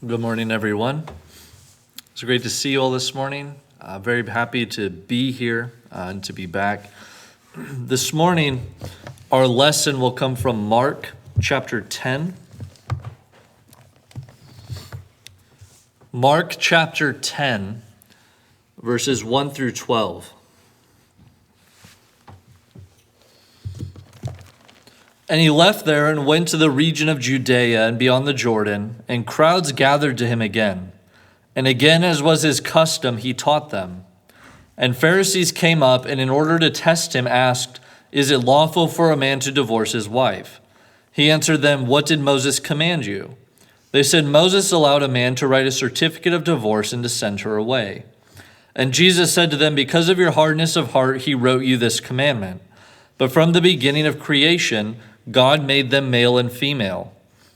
Good morning, everyone. It's great to see you all this morning. Very happy to be here and to be back. This morning, our lesson will come from Mark chapter 10. Mark chapter 10, verses 1 through 12. And he left there and went to the region of Judea and beyond the Jordan, and crowds gathered to him again. And again, as was his custom, he taught them. And Pharisees came up, and in order to test him, asked, "Is it lawful for a man to divorce his wife?" He answered them, "What did Moses command you?" They said, "Moses allowed a man to write a certificate of divorce and to send her away." And Jesus said to them, "Because of your hardness of heart, he wrote you this commandment. But from the beginning of creation, God made them male and female.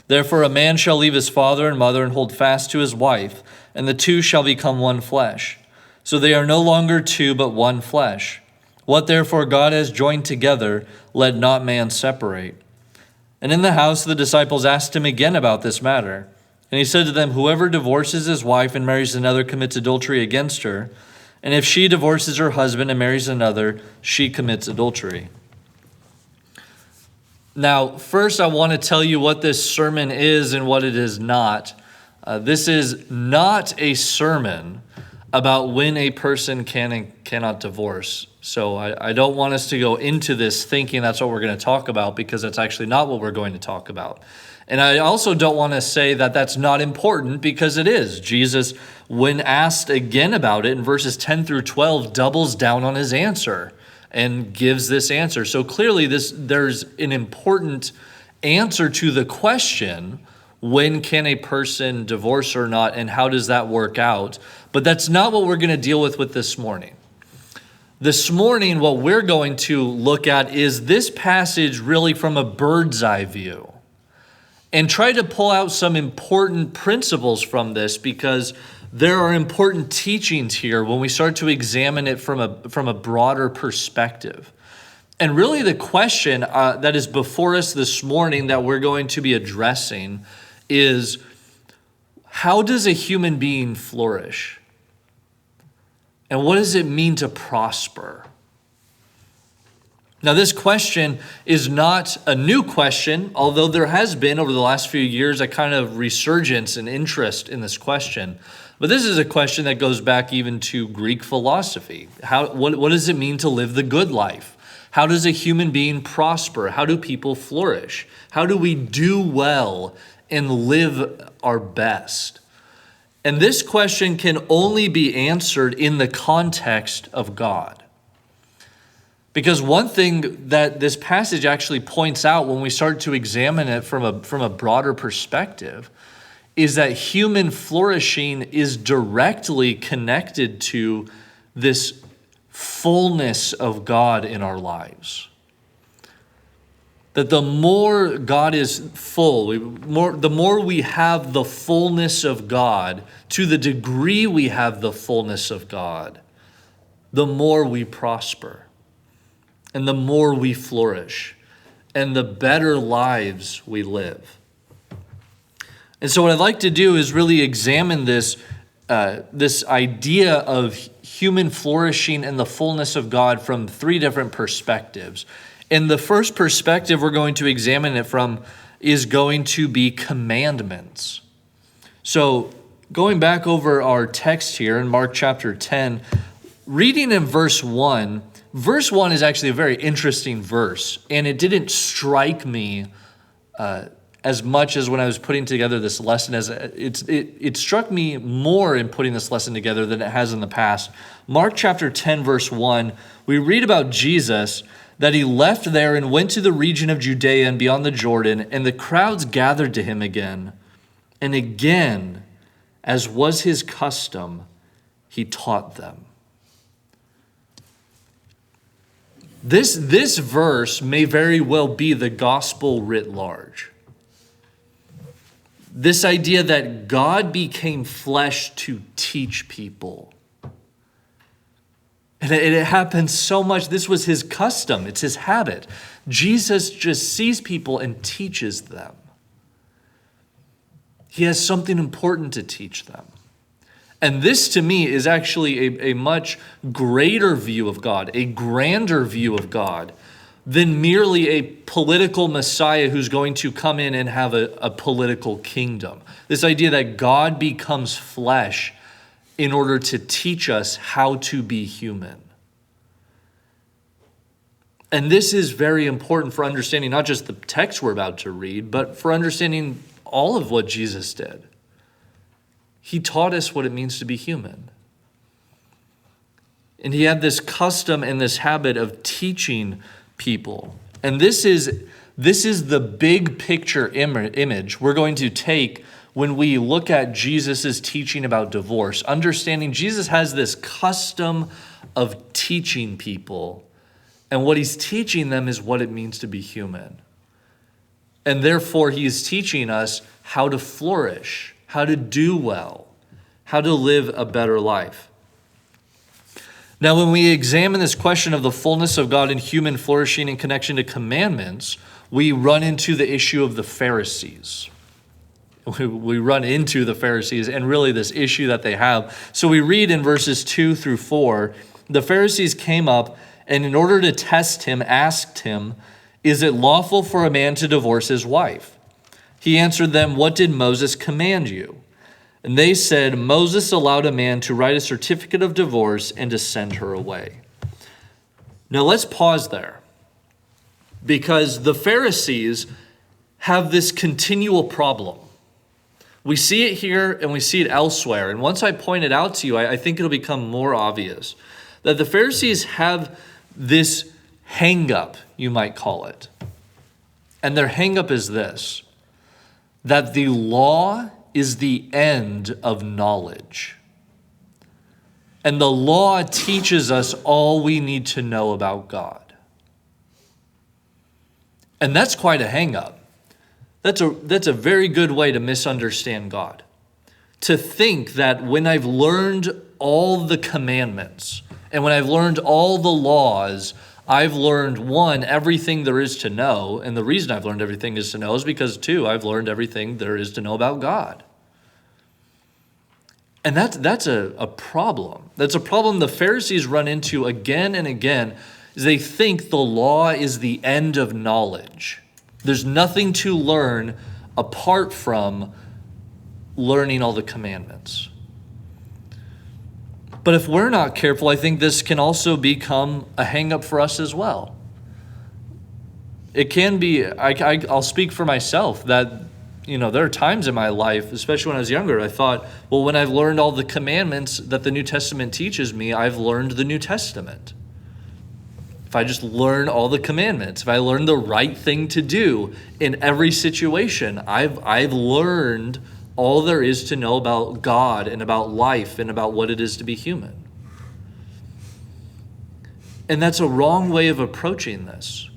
Therefore a man shall leave his father and mother and hold fast to his wife, and the two shall become one flesh. So they are no longer two, but one flesh. What therefore God has joined together, let not man separate." And in the house the disciples asked him again about this matter. And he said to them, "Whoever divorces his wife and marries another commits adultery against her. And if she divorces her husband and marries another, she commits adultery." Now, first I want to tell you what this sermon is and what it is not. This is not a sermon about when a person can and cannot divorce. So I don't want us to go into this thinking that's what we're going to talk about, because that's actually not what we're going to talk about. And I also don't want to say that that's not important, because it is. Jesus, when asked again about it in verses 10 through 12, doubles down on his answer and gives this answer. So clearly there's an important answer to the question, when can a person divorce or not, and how does that work out? But that's not what we're going to deal with this morning. This morning, what we're going to look at is this passage really from a bird's eye view, and try to pull out some important principles from this, because there are important teachings here when we start to examine it from a broader perspective. And really the question that is before us this morning that we're going to be addressing is, how does a human being flourish? And what does it mean to prosper? Now, this question is not a new question, although there has been over the last few years a kind of resurgence and interest in this question. But this is a question that goes back even to Greek philosophy. What does it mean to live the good life? How does a human being prosper? How do people flourish? How do we do well and live our best? And this question can only be answered in the context of God. Because one thing that this passage actually points out when we start to examine it from a broader perspective is that human flourishing is directly connected to this fullness of God in our lives. That the more God is full, the more we have the fullness of God, to the degree we have the fullness of God, the more we prosper. And the more we flourish, and the better lives we live. And so what I'd like to do is really examine this idea of human flourishing and the fullness of God from three different perspectives. And the first perspective we're going to examine it from is going to be commandments. So going back over our text here in Mark chapter 10, reading in verse 1, Verse 1 is actually a very interesting verse, and it didn't strike me as much as when I was putting together this lesson. It struck me more in putting this lesson together than it has in the past. Mark chapter 10, verse 1, we read about Jesus, that he left there and went to the region of Judea and beyond the Jordan, and the crowds gathered to him again. And again, as was his custom, he taught them. This verse may very well be the gospel writ large. This idea that God became flesh to teach people. And it happens so much. This was his custom. It's his habit. Jesus just sees people and teaches them. He has something important to teach them. And this, to me, is actually a much greater view of God, a grander view of God, than merely a political Messiah who's going to come in and have a political kingdom. This idea that God becomes flesh in order to teach us how to be human. And this is very important for understanding not just the text we're about to read, but for understanding all of what Jesus did. He taught us what it means to be human. And he had this custom and this habit of teaching people. And this is the big picture image we're going to take when we look at Jesus' teaching about divorce. Understanding Jesus has this custom of teaching people. And what he's teaching them is what it means to be human. And therefore, he is teaching us how to flourish, how to do well, how to live a better life. Now, when we examine this question of the fullness of God and human flourishing in connection to commandments, we run into the issue of the Pharisees. We run into the Pharisees and really this issue that they have. So we read in verses 2 through 4, the Pharisees came up and in order to test him, asked him, "Is it lawful for a man to divorce his wife?" He answered them, "What did Moses command you?" And they said, "Moses allowed a man to write a certificate of divorce and to send her away." Now let's pause there, because the Pharisees have this continual problem. We see it here and we see it elsewhere. And once I point it out to you, I think it'll become more obvious that the Pharisees have this hang-up, you might call it. And their hang-up is this, that the law is the end of knowledge. And the law teaches us all we need to know about God. And that's quite a hang-up. That's a very good way to misunderstand God. To think that when I've learned all the commandments and when I've learned all the laws, I've learned, one, everything there is to know. And the reason I've learned everything is to know is because, two, I've learned everything there is to know about God. And that's a problem. That's a problem the Pharisees run into again and again, is they think the law is the end of knowledge. There's nothing to learn apart from learning all the commandments. But if we're not careful, I think this can also become a hang-up for us as well. It can be, I'll speak for myself, that there are times in my life, especially when I was younger, I thought, well, when I've learned all the commandments that the New Testament teaches me, I've learned the New Testament. If I just learn all the commandments, if I learn the right thing to do in every situation, I've learned all there is to know about God and about life and about what it is to be human. And that's a wrong way of approaching this,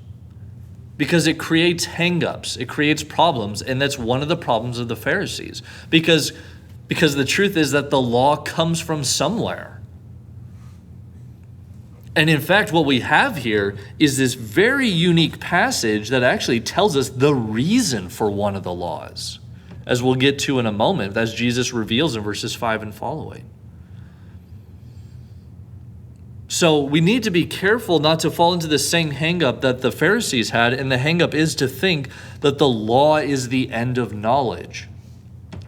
because it creates hang-ups, it creates problems, and that's one of the problems of the Pharisees. Because the truth is that the law comes from somewhere. And in fact, what we have here is this very unique passage that actually tells us the reason for one of the laws, as we'll get to in a moment, as Jesus reveals in verses 5 and following. So we need to be careful not to fall into the same hang-up that the Pharisees had, and the hang-up is to think that the law is the end of knowledge,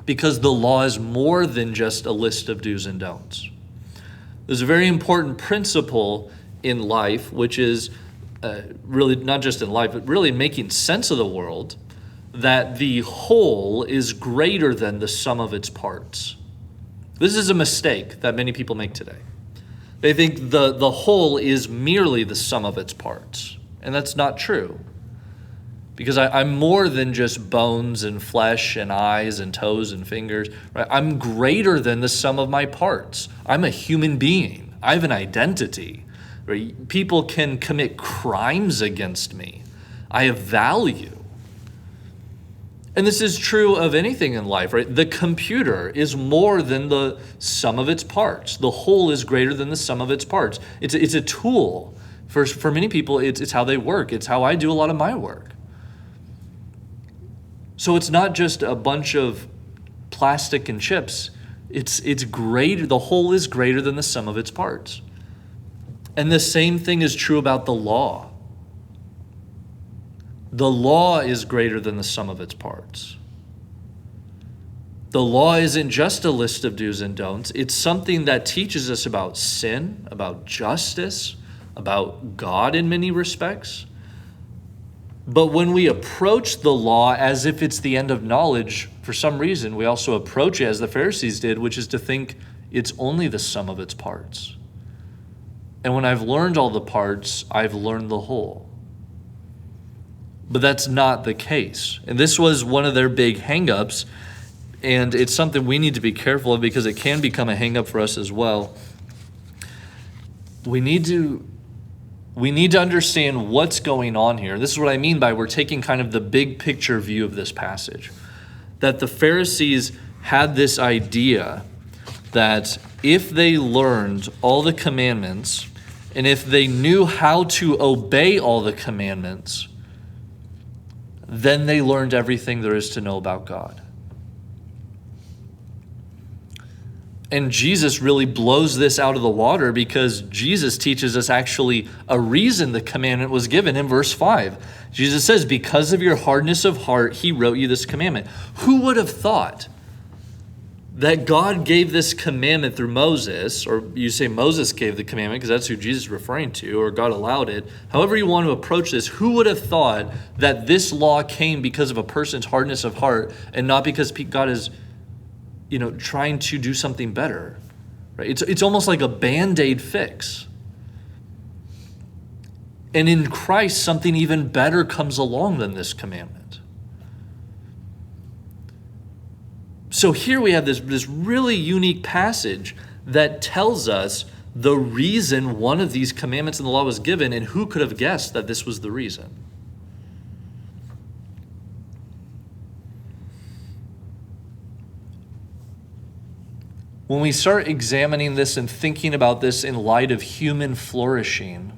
because the law is more than just a list of do's and don'ts. There's a very important principle in life, which is really not just in life, but really making sense of the world, that the whole is greater than the sum of its parts. This is a mistake that many people make today. They think the whole is merely the sum of its parts, and that's not true. Because I'm more than just bones and flesh and eyes and toes and fingers. Right? I'm greater than the sum of my parts. I'm a human being. I have an identity. Right? People can commit crimes against me. I have value. And this is true of anything in life, right? The computer is more than the sum of its parts. The whole is greater than the sum of its parts. It's a tool. For many people, it's how they work. It's how I do a lot of my work. So it's not just a bunch of plastic and chips. It's greater, the whole is greater than the sum of its parts. And the same thing is true about the law. The law is greater than the sum of its parts. The law isn't just a list of do's and don'ts. It's something that teaches us about sin, about justice, about God in many respects. But when we approach the law as if it's the end of knowledge, for some reason, we also approach it as the Pharisees did, which is to think it's only the sum of its parts. And when I've learned all the parts, I've learned the whole. But that's not the case. And this was one of their big hang-ups, and it's something we need to be careful of because it can become a hang-up for us as well. We need to understand what's going on here. This is what I mean by we're taking kind of the big picture view of this passage. That the Pharisees had this idea that if they learned all the commandments and if they knew how to obey all the commandments, then they learned everything there is to know about God. And Jesus really blows this out of the water because Jesus teaches us actually a reason the commandment was given in verse 5. Jesus says, because of your hardness of heart, he wrote you this commandment. Who would have thought that God gave this commandment through Moses, or you say Moses gave the commandment because that's who Jesus is referring to, or God allowed it. However you want to approach this, who would have thought that this law came because of a person's hardness of heart and not because God is trying to do something better, right? It's almost like a Band-Aid fix. And in Christ, something even better comes along than this commandment. So here we have this really unique passage that tells us the reason one of these commandments in the law was given, and who could have guessed that this was the reason? When we start examining this and thinking about this in light of human flourishing,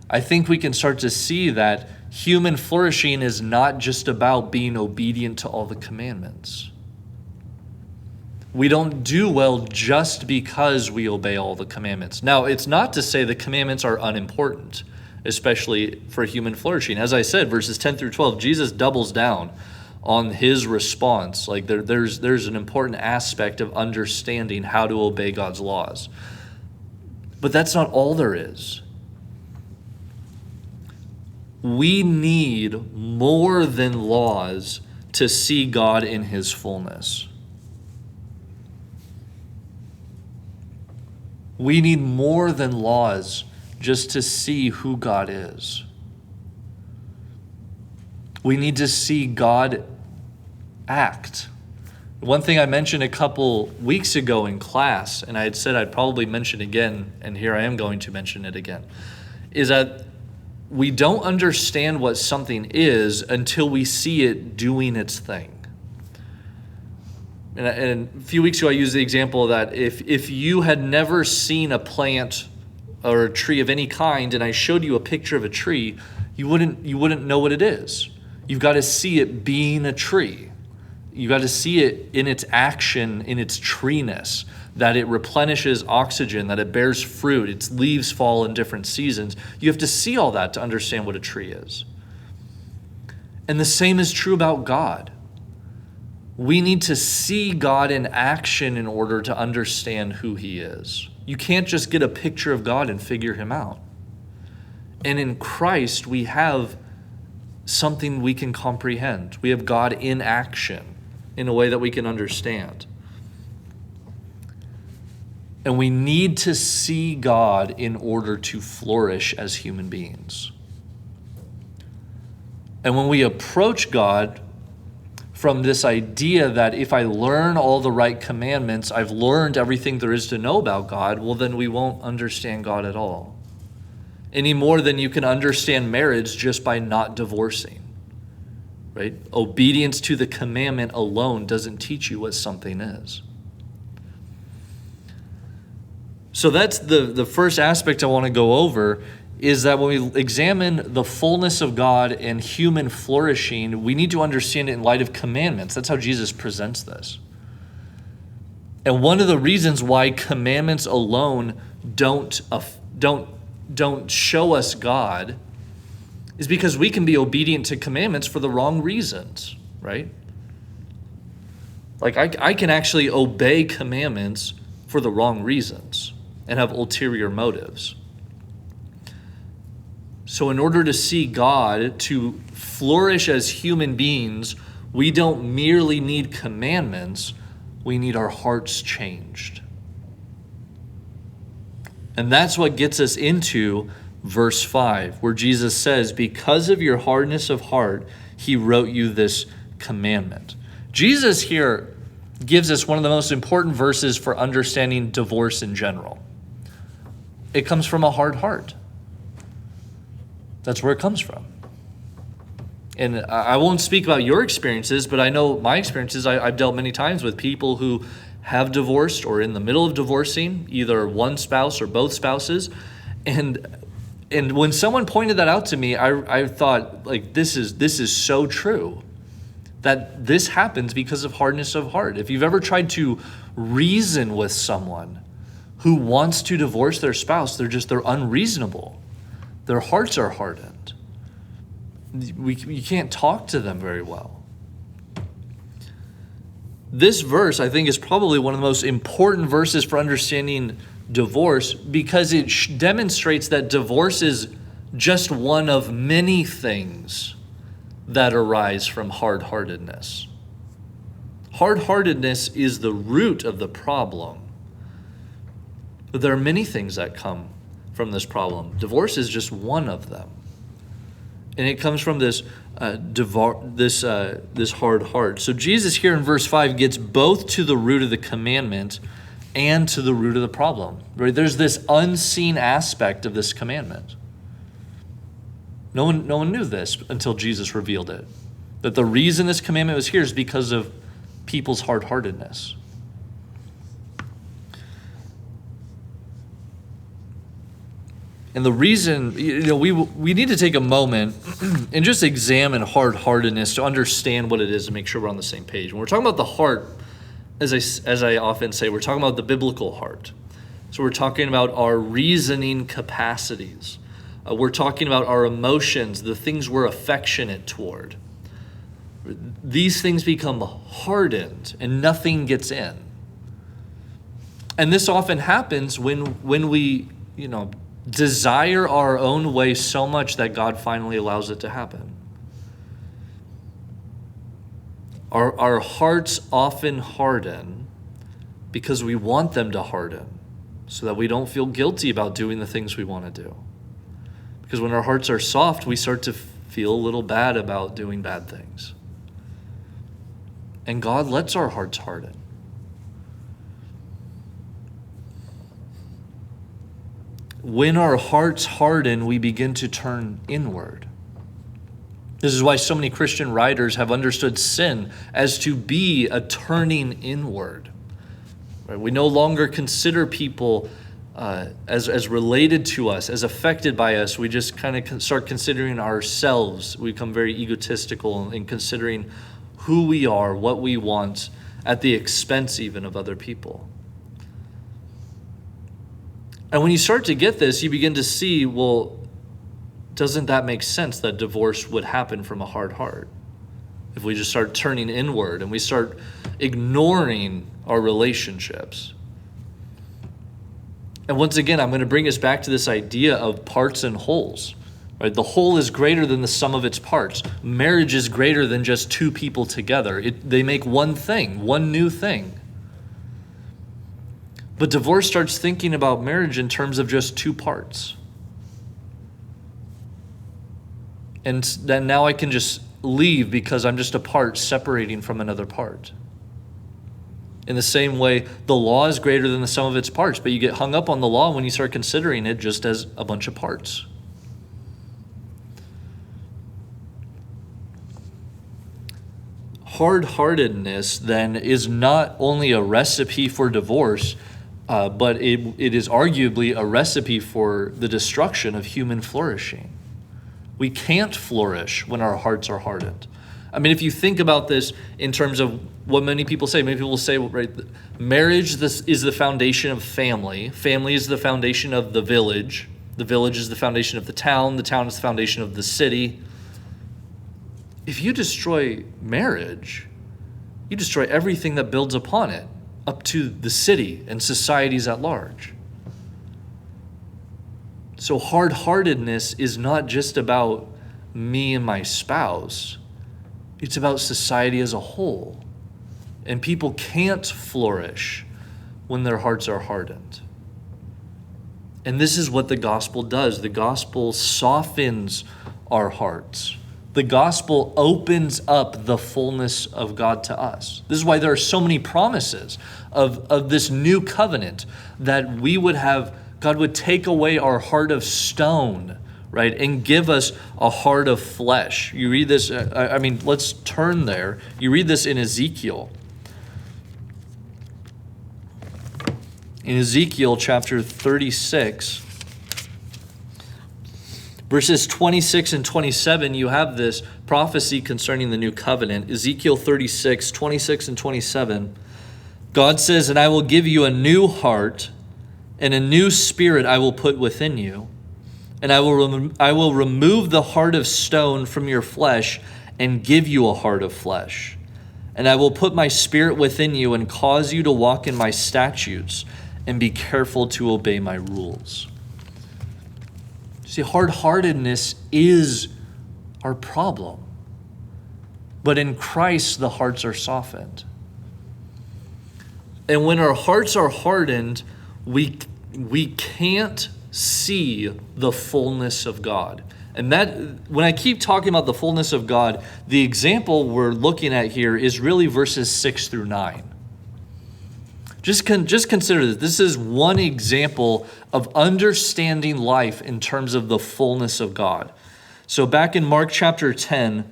I think we can start to see that human flourishing is not just about being obedient to all the commandments. We don't do well just because we obey all the commandments. Now, it's not to say the commandments are unimportant, especially for human flourishing. As I said, verses 10 through 12, Jesus doubles down on his response. Like there's an important aspect of understanding how to obey God's laws. But that's not all there is. We need more than laws to see God in his fullness. We need more than laws just to see who God is. We need to see God act. One thing I mentioned a couple weeks ago in class, and I had said I'd probably mention again, and here I am going to mention it again, is that we don't understand what something is until we see it doing its thing. And a few weeks ago, I used the example that if you had never seen a plant or a tree of any kind, and I showed you a picture of a tree, you wouldn't know what it is. You've got to see it being a tree. You've got to see it in its action, in its treeness, that it replenishes oxygen, that it bears fruit, its leaves fall in different seasons. You have to see all that to understand what a tree is. And the same is true about God. We need to see God in action in order to understand who he is. You can't just get a picture of God and figure him out. And in Christ, we have something we can comprehend. We have God in action in a way that we can understand. And we need to see God in order to flourish as human beings. And when we approach God from this idea that if I learn all the right commandments, I've learned everything there is to know about God, well, then we won't understand God at all. Any more than you can understand marriage just by not divorcing, right? Obedience to the commandment alone doesn't teach you what something is. So that's the first aspect I want to go over, is that when we examine the fullness of God and human flourishing, we need to understand it in light of commandments. That's how Jesus presents this. And one of the reasons why commandments alone don't show us God is because we can be obedient to commandments for the wrong reasons, right? Like I can actually obey commandments for the wrong reasons and have ulterior motives. So in order to see God, to flourish as human beings, we don't merely need commandments, we need our hearts changed. And that's what gets us into verse 5, where Jesus says, because of your hardness of heart, he wrote you this commandment. Jesus here gives us one of the most important verses for understanding divorce in general. It comes from a hard heart. That's where it comes from. And I won't speak about your experiences, but I know my experiences. I've dealt many times with people who have divorced or in the middle of divorcing, either one spouse or both spouses. And when someone pointed that out to me, I thought, like, this is so true, that this happens because of hardness of heart. If you've ever tried to reason with someone who wants to divorce their spouse, they're unreasonable. Their hearts are hardened. You can't talk to them very well. This verse, I think, is probably one of the most important verses for understanding divorce because it demonstrates that divorce is just one of many things that arise from hard-heartedness. Hard-heartedness is the root of the problem. But there are many things that come from this problem. Divorce is just one of them. And it comes from this hard heart. So Jesus here in verse 5 gets both to the root of the commandment and to the root of the problem. Right? There's this unseen aspect of this commandment. No one knew this until Jesus revealed it. That the reason this commandment was here is because of people's hard-heartedness. And the reason, we need to take a moment and just examine hard-heartedness to understand what it is and make sure we're on the same page. When we're talking about the heart, as I often say, we're talking about the biblical heart. So we're talking about our reasoning capacities. We're talking about our emotions, the things we're affectionate toward. These things become hardened and nothing gets in. And this often happens when we, desire our own way so much that God finally allows it to happen. Our hearts often harden because we want them to harden so that we don't feel guilty about doing the things we want to do. Because when our hearts are soft, we start to feel a little bad about doing bad things. And God lets our hearts harden. When our hearts harden, we begin to turn inward. This is why so many Christian writers have understood sin as to be a turning inward. Right? We no longer consider people as related to us, as affected by us. We just kind of start considering ourselves. We become very egotistical in considering who we are, what we want, at the expense even of other people. And when you start to get this, you begin to see, well, doesn't that make sense that divorce would happen from a hard heart? If we just start turning inward and we start ignoring our relationships. And once again, I'm going to bring us back to this idea of parts and wholes. Right? The whole is greater than the sum of its parts. Marriage is greater than just two people together. They make one thing, one new thing. But divorce starts thinking about marriage in terms of just two parts. And then now I can just leave because I'm just a part separating from another part. In the same way, the law is greater than the sum of its parts, but you get hung up on the law when you start considering it just as a bunch of parts. Hard-heartedness, then, is not only a recipe for divorce, but it is arguably a recipe for the destruction of human flourishing. We can't flourish when our hearts are hardened. I mean, if you think about this in terms of what many people say, right, marriage is the foundation of family. Family is the foundation of the village. The village is the foundation of the town. The town is the foundation of the city. If you destroy marriage, you destroy everything that builds upon it, up to the city and societies at large. So hard-heartedness is not just about me and my spouse. It's about society as a whole. And people can't flourish when their hearts are hardened. And this is what the gospel does. The gospel softens our hearts. The gospel opens up the fullness of God to us. This is why there are so many promises of this new covenant, that we would have, God would take away our heart of stone, right, and give us a heart of flesh. You read this, let's turn there. You read this in Ezekiel. In Ezekiel chapter 36, verses 26 and 27, you have this prophecy concerning the new covenant. Ezekiel 36, 26 and 27. God says, "And I will give you a new heart, and a new spirit I will put within you. And I will remove the heart of stone from your flesh and give you a heart of flesh. And I will put my spirit within you and cause you to walk in my statutes and be careful to obey my rules." See, hard-heartedness is our problem. But in Christ, the hearts are softened. And when our hearts are hardened, we can't see the fullness of God. And that, when I keep talking about the fullness of God, the example we're looking at here is really verses 6 through 9. Just consider this. This is one example of understanding life in terms of the fullness of God. So back in Mark chapter 10,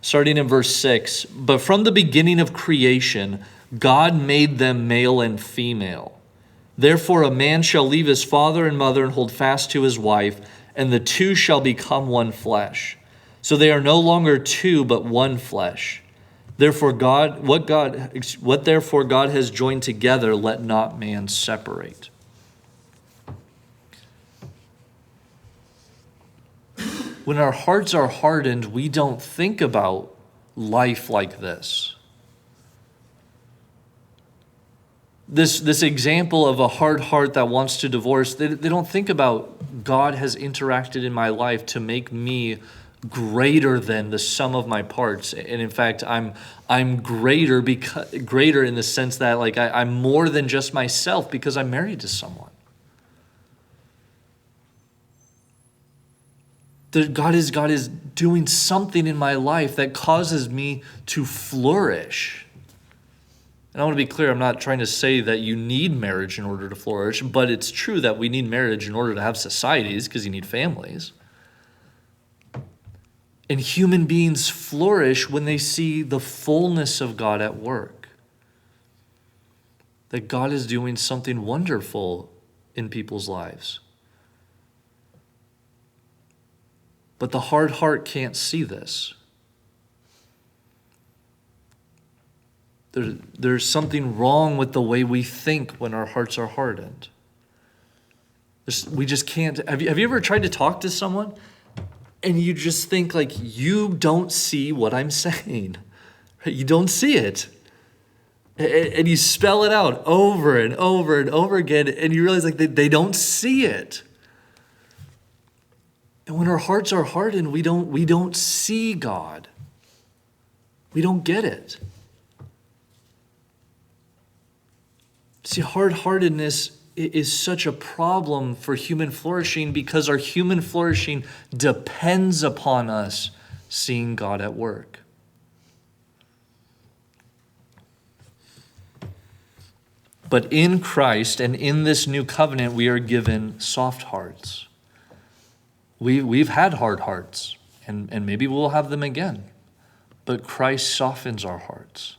starting in verse 6, "But from the beginning of creation, God made them male and female. Therefore a man shall leave his father and mother and hold fast to his wife, and the two shall become one flesh. So they are no longer two, but one flesh. Therefore what therefore God has joined together, let not man separate." When our hearts are hardened, we don't think about life like this. This example of a hard heart that wants to divorce, they don't think about God has interacted in my life to make me greater than the sum of my parts. And in fact, I'm greater in the sense that I'm more than just myself because I'm married to someone. That God is doing something in my life that causes me to flourish. And I want to be clear, I'm not trying to say that you need marriage in order to flourish, but it's true that we need marriage in order to have societies, because you need families. And human beings flourish when they see the fullness of God at work. That God is doing something wonderful in people's lives. But the hard heart can't see this. There's something wrong with the way we think when our hearts are hardened. We just can't. Have you ever tried to talk to someone and you just think you don't see what I'm saying? You don't see it. And you spell it out over and over and over again, and you realize they don't see it. And when our hearts are hardened, we don't see God. We don't get it. See, hard-heartedness is such a problem for human flourishing because our human flourishing depends upon us seeing God at work. But in Christ and in this new covenant, we are given soft hearts. We've had hard hearts, and maybe we'll have them again. But Christ softens our hearts.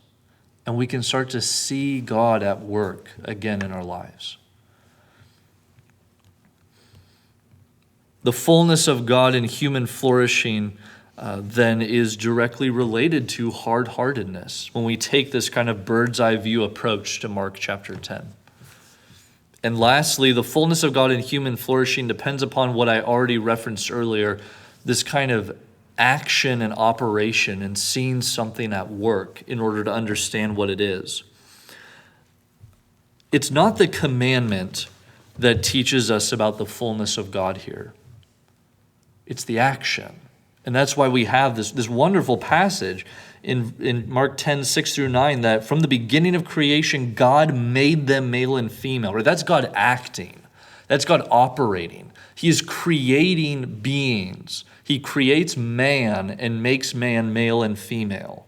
And we can start to see God at work again in our lives. The fullness of God in human flourishing then is directly related to hard-heartedness when we take this kind of bird's eye view approach to Mark chapter 10. And lastly, the fullness of God in human flourishing depends upon what I already referenced earlier, this kind of action and operation and seeing something at work in order to understand what it is. It's not the commandment that teaches us about the fullness of God here. It's the action. And that's why we have this wonderful passage in Mark 10, 6 through 9, that from the beginning of creation, God made them male and female. Right? That's God acting. That's God operating. He is creating beings. He creates man and makes man male and female.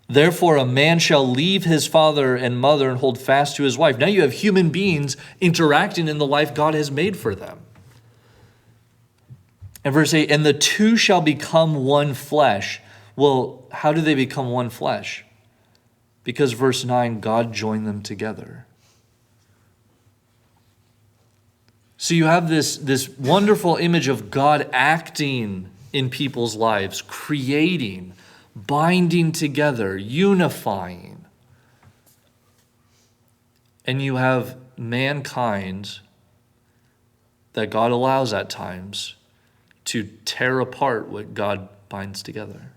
Therefore, a man shall leave his father and mother and hold fast to his wife. Now you have human beings interacting in the life God has made for them. And verse 8, and the two shall become one flesh. Well, how do they become one flesh? Because verse 9, God joined them together. So you have this wonderful image of God acting in people's lives, creating, binding together, unifying. And you have mankind that God allows at times to tear apart what God binds together.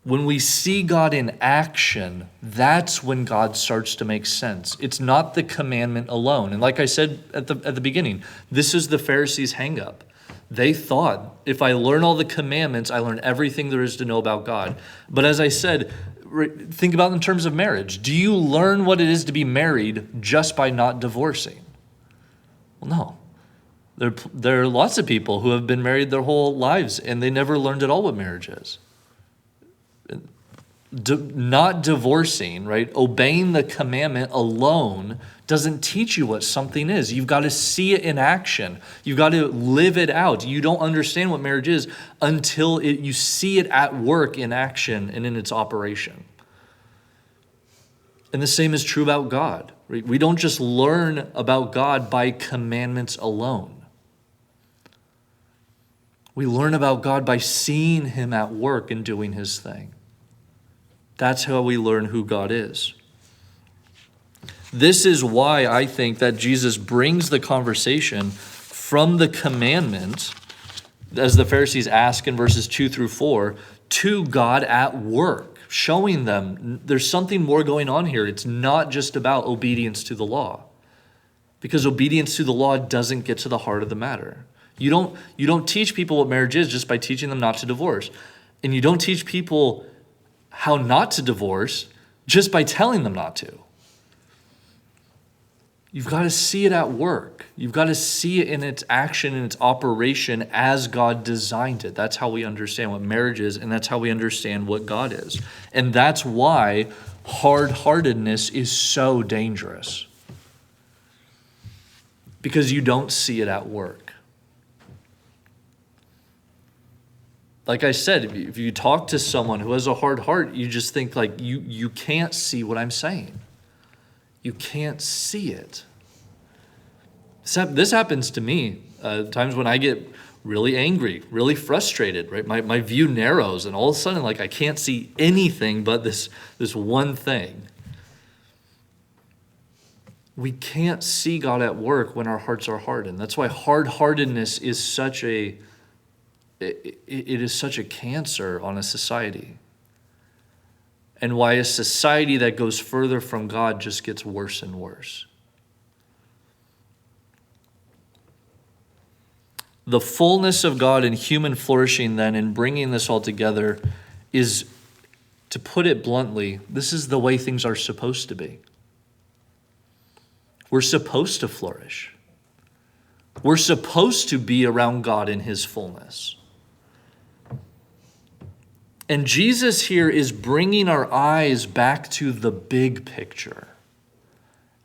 When we see God in action, that's when God starts to make sense. It's not the commandment alone. And like I said at the beginning, this is the Pharisees' hang-up. They thought, if I learn all the commandments, I learn everything there is to know about God. But as I said, think about it in terms of marriage. Do you learn what it is to be married just by not divorcing? Well, no. There are lots of people who have been married their whole lives and they never learned at all what marriage is. Not divorcing, right? Obeying the commandment alone doesn't teach you what something is. You've got to see it in action. You've got to live it out. You don't understand what marriage is until you see it at work in action and in its operation. And the same is true about God. Right? We don't just learn about God by commandments alone. We learn about God by seeing him at work and doing his thing. That's how we learn who God is. This is why I think that Jesus brings the conversation from the commandment, as the Pharisees ask in verses 2 through 4, to God at work, showing them there's something more going on here. It's not just about obedience to the law, because obedience to the law doesn't get to the heart of the matter. You don't teach people what marriage is just by teaching them not to divorce. And you don't teach people how not to divorce just by telling them not to. You've got to see it at work. You've got to see it in its action and its operation as God designed it. That's how we understand what marriage is, and that's how we understand what God is. And that's why hard-heartedness is so dangerous. Because you don't see it at work. Like I said, if you talk to someone who has a hard heart, you just think like, you can't see what I'm saying. You can't see it. This happens to me times when I get really angry, really frustrated, right? My view narrows, and all of a sudden, like, I can't see anything but this one thing. We can't see God at work when our hearts are hardened. That's why hard-heartedness is such a cancer on a society. And why a society that goes further from God just gets worse and worse. The fullness of God and human flourishing then, in bringing this all together, is, to put it bluntly, this is the way things are supposed to be. We're supposed to flourish. We're supposed to be around God in his fullness. And Jesus here is bringing our eyes back to the big picture.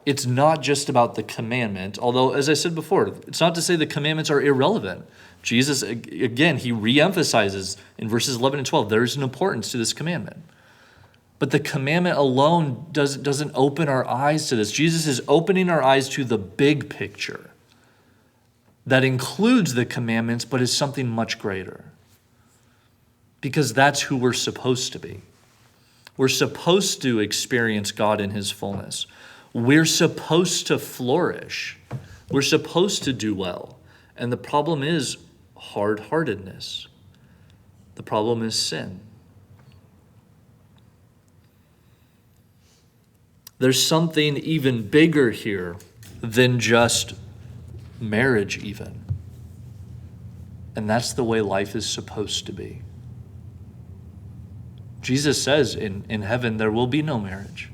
It's not just about the commandment, although, as I said before, it's not to say the commandments are irrelevant. Jesus, again, he reemphasizes in verses 11 and 12, there is an importance to this commandment. But the commandment alone doesn't open our eyes to this. Jesus is opening our eyes to the big picture. that includes the commandments, but is something much greater. Because that's who we're supposed to be. We're supposed to experience God in his fullness. We're supposed to flourish. We're supposed to do well. And the problem is hard-heartedness. The problem is sin. There's something even bigger here than just marriage even. And that's the way life is supposed to be. Jesus says in heaven there will be no marriage.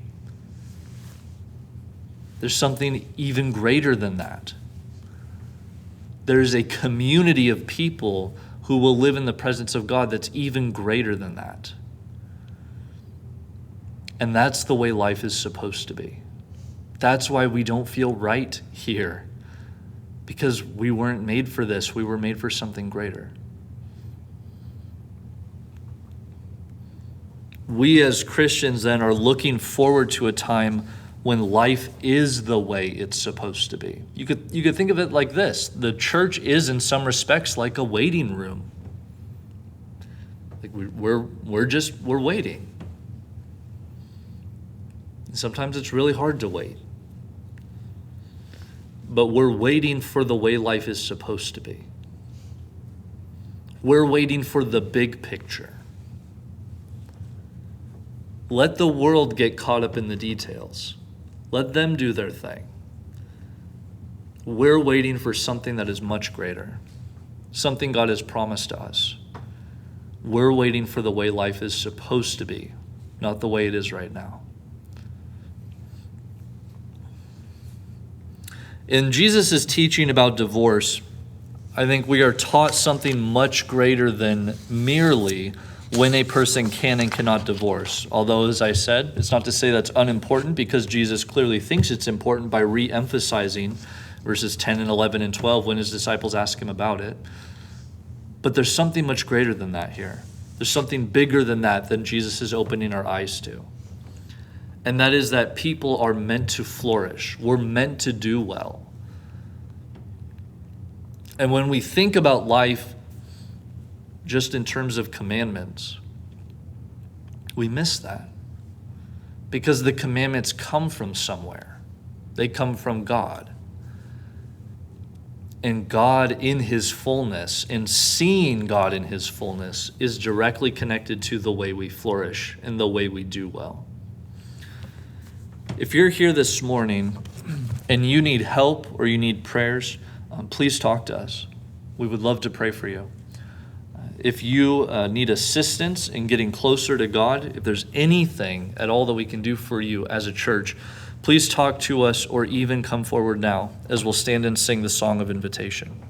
There's something even greater than that. There's a community of people who will live in the presence of God that's even greater than that. And that's the way life is supposed to be. That's why we don't feel right here. Because we weren't made for this. We were made for something greater. We as Christians then are looking forward to a time when life is the way it's supposed to be. You could think of it like this. The church is in some respects like a waiting room. Like we're waiting. And sometimes it's really hard to wait. But we're waiting for the way life is supposed to be. We're waiting for the big picture. Let the world get caught up in the details. Let them do their thing. We're waiting for something that is much greater, something God has promised us. We're waiting for the way life is supposed to be, not the way it is right now. In Jesus' teaching about divorce, I think we are taught something much greater than merely when a person can and cannot divorce. Although, as I said, it's not to say that's unimportant, because Jesus clearly thinks it's important by re-emphasizing verses 10 and 11 and 12 when his disciples ask him about it. But there's something much greater than that here. There's something bigger than that Jesus is opening our eyes to. And that is that people are meant to flourish. We're meant to do well. And when we think about life just in terms of commandments, we miss that. Because the commandments come from somewhere. They come from God. And God in his fullness, and seeing God in his fullness, is directly connected to the way we flourish and the way we do well. If you're here this morning and you need help or you need prayers, please talk to us. We would love to pray for you. If you need assistance in getting closer to God, if there's anything at all that we can do for you as a church, please talk to us or even come forward now as we'll stand and sing the song of invitation.